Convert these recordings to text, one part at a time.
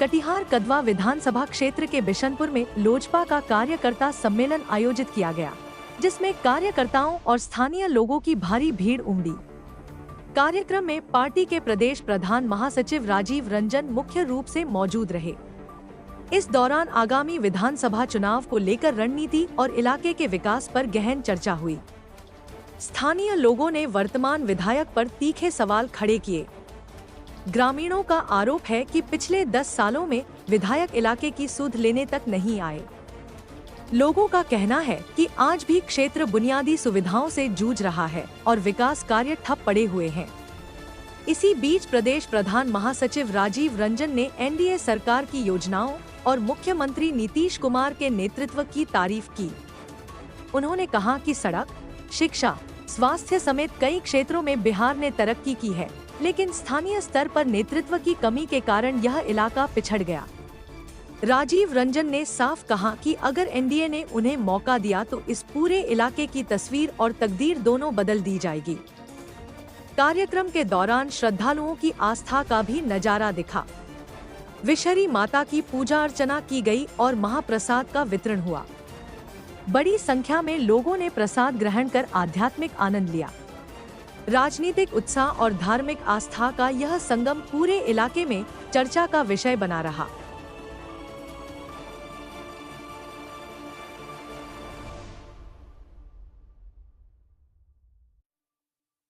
कटिहार कदवा विधानसभा क्षेत्र के बिशनपुर में लोजपा का कार्यकर्ता सम्मेलन आयोजित किया गया, जिसमें कार्यकर्ताओं और स्थानीय लोगों की भारी भीड़ उमड़ी। कार्यक्रम में पार्टी के प्रदेश प्रधान महासचिव राजीव रंजन मुख्य रूप से मौजूद रहे। इस दौरान आगामी विधानसभा चुनाव को लेकर रणनीति और इलाके के विकास पर गहन चर्चा हुई। स्थानीय लोगों ने वर्तमान विधायक पर तीखे सवाल खड़े किए। ग्रामीणों का आरोप है कि पिछले 10 सालों में विधायक इलाके की सुध लेने तक नहीं आए। लोगों का कहना है कि आज भी क्षेत्र बुनियादी सुविधाओं से जूझ रहा है और विकास कार्य ठप पड़े हुए हैं। इसी बीच प्रदेश प्रधान महासचिव राजीव रंजन ने एनडीए सरकार की योजनाओं और मुख्यमंत्री नीतीश कुमार के नेतृत्व की तारीफ की। उन्होंने कहा कि सड़क, शिक्षा, स्वास्थ्य समेत कई क्षेत्रों में बिहार ने तरक्की की है, लेकिन स्थानीय स्तर पर नेतृत्व की कमी के कारण यह इलाका पिछड़ गया। राजीव रंजन ने साफ कहा कि अगर एनडीए ने उन्हें मौका दिया तो इस पूरे इलाके की तस्वीर और तकदीर दोनों बदल दी जाएगी। कार्यक्रम के दौरान श्रद्धालुओं की आस्था का भी नजारा दिखा। विषहरी माता की पूजा अर्चना की गई और महाप्रसाद का वितरण हुआ। बड़ी संख्या में लोगों ने प्रसाद ग्रहण कर आध्यात्मिक आनंद लिया। राजनीतिक उत्साह और धार्मिक आस्था का यह संगम पूरे इलाके में चर्चा का विषय बना रहा।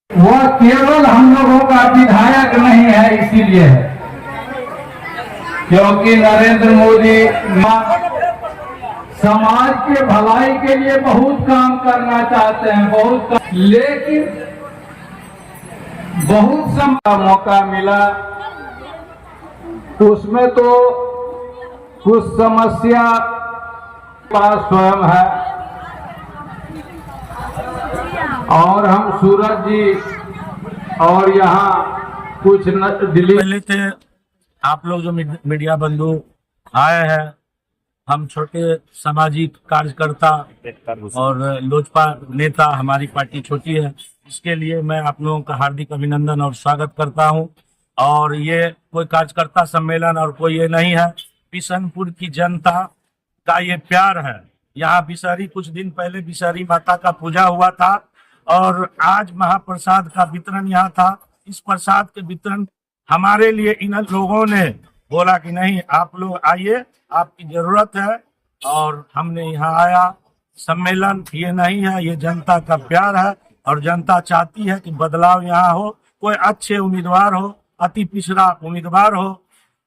वह केवल हम लोगों का विधायक नहीं है, इसीलिए है क्योंकि नरेंद्र मोदी समाज के भलाई के लिए बहुत काम करना चाहते हैं, लेकिन बहुत समय मौका मिला, उसमें तो कुछ समस्या पास स्वयं है और हम सूरज जी और यहाँ कुछ दिल्ली पहले थे। आप लोग जो मीडिया बंधु आए हैं, हम छोटे सामाजिक कार्यकर्ता और लोजपा नेता, हमारी पार्टी छोटी है, इसके लिए मैं आप लोगों का हार्दिक अभिनंदन और स्वागत करता हूं। और ये कोई कार्यकर्ता सम्मेलन और कोई ये नहीं है, बिशनपुर की जनता का ये प्यार है। यहाँ विषहरी, कुछ दिन पहले विषहरी माता का पूजा हुआ था और आज महाप्रसाद का वितरण यहाँ था। इस प्रसाद के वितरण हमारे लिए इन लोगों ने बोला कि नहीं, आप लोग आइए, आपकी जरूरत है, और हमने यहाँ आया। सम्मेलन ये नहीं है, ये जनता का प्यार है और जनता चाहती है कि बदलाव यहाँ हो, कोई अच्छे उम्मीदवार हो, अति पिछड़ा उम्मीदवार हो।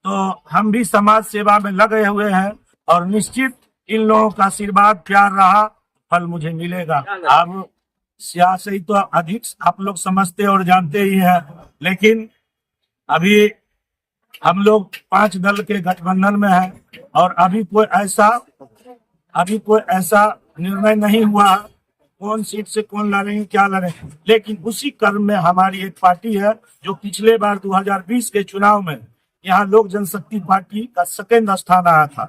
तो हम भी समाज सेवा में लगे हुए हैं और निश्चित इन लोगों का आशीर्वाद, प्यार रहा, फल मुझे मिलेगा। अब सियासी तो अधिक आप लोग समझते और जानते ही हैं, लेकिन अभी हम लोग 5 दल के गठबंधन में हैं और अभी कोई ऐसा निर्णय नहीं हुआ कौन सीट से कौन लड़ेंगे, क्या लड़ेंगे। लेकिन उसी क्रम में हमारी एक पार्टी है जो पिछले बार 2020 के चुनाव में यहाँ लोक जनशक्ति पार्टी का 2nd स्थान आया था।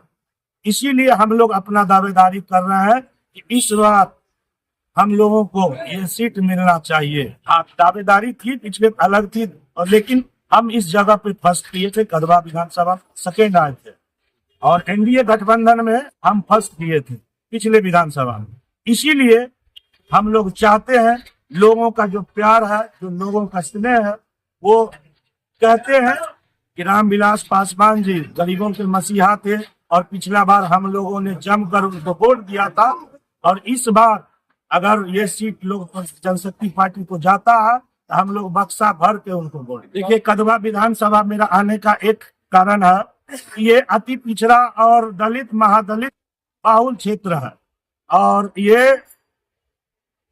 इसीलिए हम लोग अपना दावेदारी कर रहे हैं कि इस बार हम लोगों को ये सीट मिलना चाहिए। दावेदारी थी, पिछले अलग थी, और लेकिन हम इस जगह पे फर्स्ट किए थे, कदवा विधानसभा 2nd आए थे, और एनडीए गठबंधन में हम फर्स्ट किए थे पिछले विधानसभा में। इसीलिए हम लोग चाहते हैं, लोगों का जो प्यार है, जो लोगों का स्नेह है, वो कहते हैं कि रामविलास पासवान जी गरीबों के मसीहा थे और पिछला बार हम लोगों ने जमकर उनको वोट दिया था, और इस बार अगर ये सीट लोक जनशक्ति पार्टी को जाता है तो हम लोग बक्सा भर के उनको वोट। देखिए, कदवा विधानसभा मेरा आने का एक कारण है, ये अति पिछड़ा और दलित, महादलित बाहुल क्षेत्र है और ये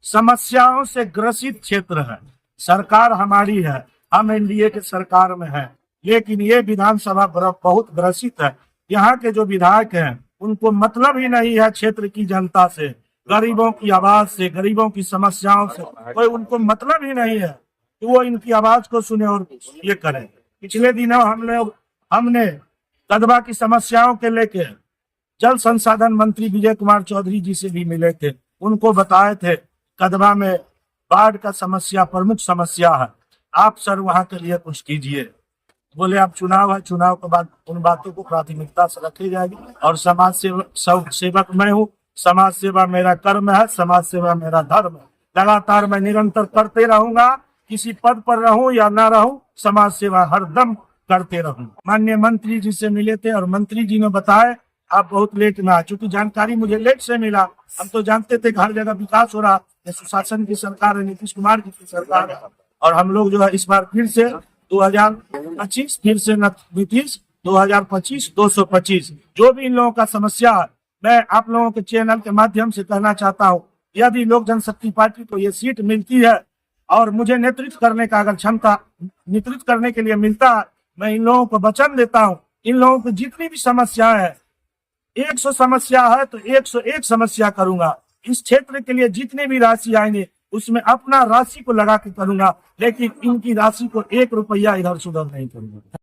समस्याओं से ग्रसित क्षेत्र है। सरकार हमारी है, हम एनडीए के सरकार में है, लेकिन ये विधानसभा बहुत ग्रसित है। यहाँ के जो विधायक हैं उनको मतलब ही नहीं है क्षेत्र की जनता से, गरीबों की आवाज से, गरीबों की समस्याओं से कोई उनको मतलब ही नहीं है कि वो इनकी आवाज को सुने और ये करें। पिछले दिनों हमने कदवा की समस्याओं के लेके जल संसाधन मंत्री विजय कुमार चौधरी जी से भी मिले थे, उनको बताए थे कदवा में बाढ़ का समस्या प्रमुख समस्या है, आप सर वहां के लिए कुछ कीजिए। बोले अब चुनाव है, चुनाव के बाद उन बातों को प्राथमिकता से रखी जाएगी। और समाज सेवक मैं हूँ, समाज सेवा मेरा कर्म है, समाज सेवा मेरा धर्म है। लगातार मैं निरंतर करते रहूंगा, किसी पद पर रहूं या ना रहूं, समाज सेवा हर दम करते रहूं। माननीय मंत्री जी से मिले थे और मंत्री जी ने बताया आप बहुत लेट में आए, चूंकि जानकारी मुझे लेट से मिला। हम तो जानते थे कि हर जगह विकास हो रहा है, सुशासन की सरकार है, नीतीश कुमार जी की सरकार है। और हम लोग जो है इस बार फिर से 2025 फिर से नीतीश 2025 225 जो भी इन लोगों का समस्या है, मैं आप लोगों के चैनल के माध्यम से कहना चाहता हूँ, यदि लोक जनशक्ति पार्टी को ये सीट मिलती है और मुझे नेतृत्व करने का अगर क्षमता नेतृत्व करने के लिए मिलता है, मैं इन लोगों को वचन देता हूँ, इन लोगों की जितनी भी समस्या है, 100 समस्या है तो 101 समस्या करूंगा। इस क्षेत्र के लिए जितने भी राशि आएंगे उसमें अपना राशि को लगा के करूंगा, लेकिन इनकी राशि को 1 रुपया इधर से उधर नहीं करूंगा।